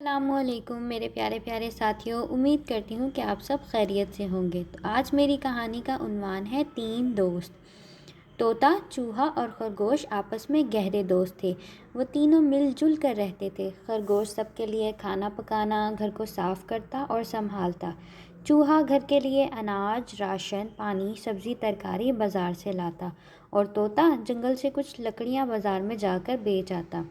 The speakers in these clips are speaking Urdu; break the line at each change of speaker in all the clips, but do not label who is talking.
السلام علیکم میرے پیارے پیارے ساتھیوں، امید کرتی ہوں کہ آپ سب خیریت سے ہوں گے۔ تو آج میری کہانی کا عنوان ہے 3 دوست۔ طوطا، چوہا اور خرگوش آپس میں گہرے دوست تھے۔ وہ تینوں مل جل کر رہتے تھے۔ خرگوش سب کے لیے کھانا پکانا، گھر کو صاف کرتا اور سنبھالتا۔ چوہا گھر کے لیے اناج، راشن، پانی، سبزی، ترکاری بازار سے لاتا اور طوطا جنگل سے کچھ لکڑیاں بازار میں جا کر بیچ آتا۔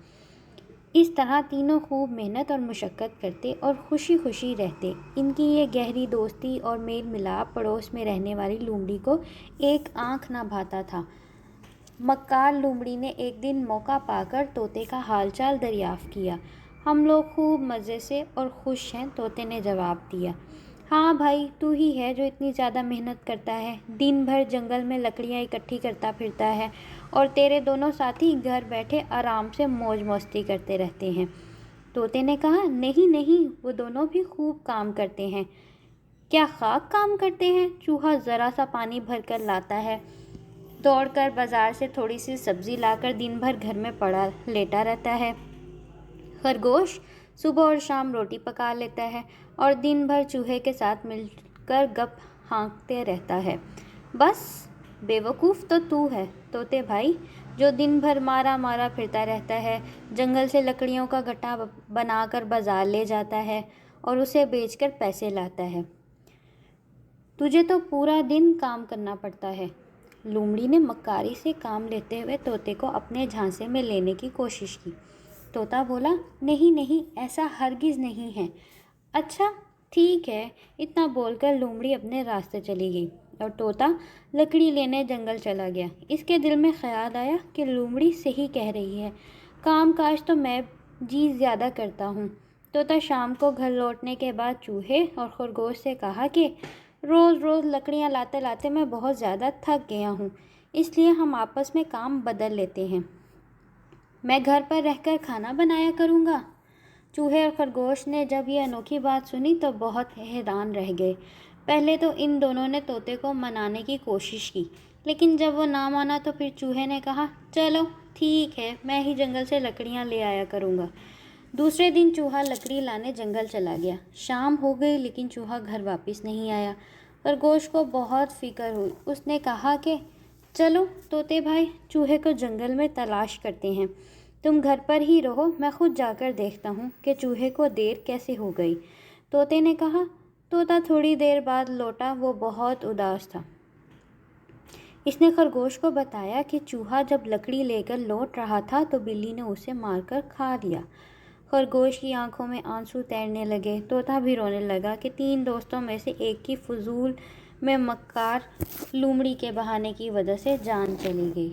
اس طرح تینوں خوب محنت اور مشقت کرتے اور خوشی خوشی رہتے۔ ان کی یہ گہری دوستی اور میل ملاپ پڑوس میں رہنے والی لومڑی کو ایک آنکھ نہ بھاتا تھا۔ مکار لومڑی نے ایک دن موقع پا کر طوطے کا حال چال دریافت کیا۔ ہم لوگ خوب مزے سے اور خوش ہیں، طوطے نے جواب دیا۔ ہاں بھائی، تو ہی ہے جو اتنی زیادہ محنت کرتا ہے، دن بھر جنگل میں لکڑیاں اکٹھی کرتا پھرتا ہے، اور تیرے دونوں ساتھی گھر بیٹھے آرام سے موج مستی کرتے رہتے ہیں۔ طوطے نے کہا، نہیں، وہ دونوں بھی خوب کام کرتے ہیں۔ کیا خاک کام کرتے ہیں؟ چوہا ذرا سا پانی بھر کر لاتا ہے، دوڑ کر بازار سے تھوڑی سی سبزی لا کر دن بھر گھر میں پڑا لیٹا رہتا ہے۔ خرگوش صبح اور شام روٹی پکا لیتا ہے اور دن بھر چوہے کے ساتھ مل کر گپ ہانکتے رہتا ہے۔ بس بے وقوف تو ہے طوطے بھائی، جو دن بھر مارا پھرتا رہتا ہے، جنگل سے لکڑیوں کا گٹھا بنا کر بازار لے جاتا ہے اور اسے بیچ کر پیسے لاتا ہے۔ تجھے تو پورا دن کام کرنا پڑتا ہے۔ لومڑی نے مکاری سے کام لیتے ہوئے طوطے کو اپنے جھانسے میں لینے کی کوشش کی۔ طوطا بولا، نہیں، ایسا ہرگز نہیں ہے۔ اچھا ٹھیک ہے، اتنا بول کر لومڑی اپنے راستے چلی گئی اور طوطا لکڑی لینے جنگل چلا گیا۔ اس کے دل میں خیال آیا کہ لومڑی صحیح کہہ رہی ہے، کام کاج تو میں جی زیادہ کرتا ہوں۔ طوطا شام کو گھر لوٹنے کے بعد چوہے اور خرگوش سے کہا کہ روز لکڑیاں لاتے لاتے میں بہت زیادہ تھک گیا ہوں، اس لیے ہم آپس میں کام بدل لیتے ہیں۔ میں گھر پر رہ کر کھانا بنایا کروں گا۔ چوہے اور خرگوش نے جب یہ انوکھی بات سنی تو بہت حیران رہ گئے۔ پہلے تو ان دونوں نے طوطے کو منانے کی کوشش کی، لیکن جب وہ نہ مانا تو پھر چوہے نے کہا، چلو ٹھیک ہے، میں ہی جنگل سے لکڑیاں لے آیا کروں گا۔ دوسرے دن چوہا لکڑی لانے جنگل چلا گیا۔ شام ہو گئی لیکن چوہا گھر واپس نہیں آیا۔ خرگوش کو بہت فکر ہوئی۔ اس نے کہا کہ چلو طوطے بھائی، چوہے کو جنگل میں تلاش کرتے ہیں، تم گھر پر ہی رہو، میں خود جا کر دیکھتا ہوں کہ چوہے کو دیر کیسے ہو گئی۔ طوطے نے کہا۔ طوطا تھوڑی دیر بعد لوٹا، وہ بہت اداس تھا۔ اس نے خرگوش کو بتایا کہ چوہا جب لکڑی لے کر لوٹ رہا تھا تو بلی نے اسے مار کر کھا لیا۔ خرگوش کی آنکھوں میں آنسو تیرنے لگے۔ طوطا بھی رونے لگا کہ 3 دوستوں میں سے ایک کی فضول میں مکار لومڑی کے بہانے کی وجہ سے جان چلی گئی۔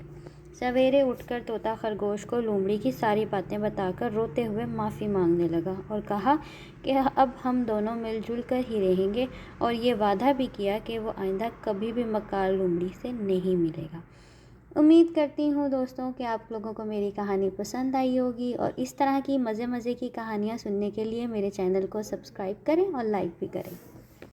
سویرے اٹھ کر طوطا خرگوش کو لومڑی کی ساری باتیں بتا کر روتے ہوئے معافی مانگنے لگا اور کہا کہ اب ہم دونوں مل جل کر ہی رہیں گے، اور یہ وعدہ بھی کیا کہ وہ آئندہ کبھی بھی مکار لومڑی سے نہیں ملے گا۔ امید کرتی ہوں دوستوں کہ آپ لوگوں کو میری کہانی پسند آئی ہوگی، اور اس طرح کی مزے کی کہانیاں سننے کے لیے میرے چینل کو سبسکرائب کریں اور لائک بھی کریں۔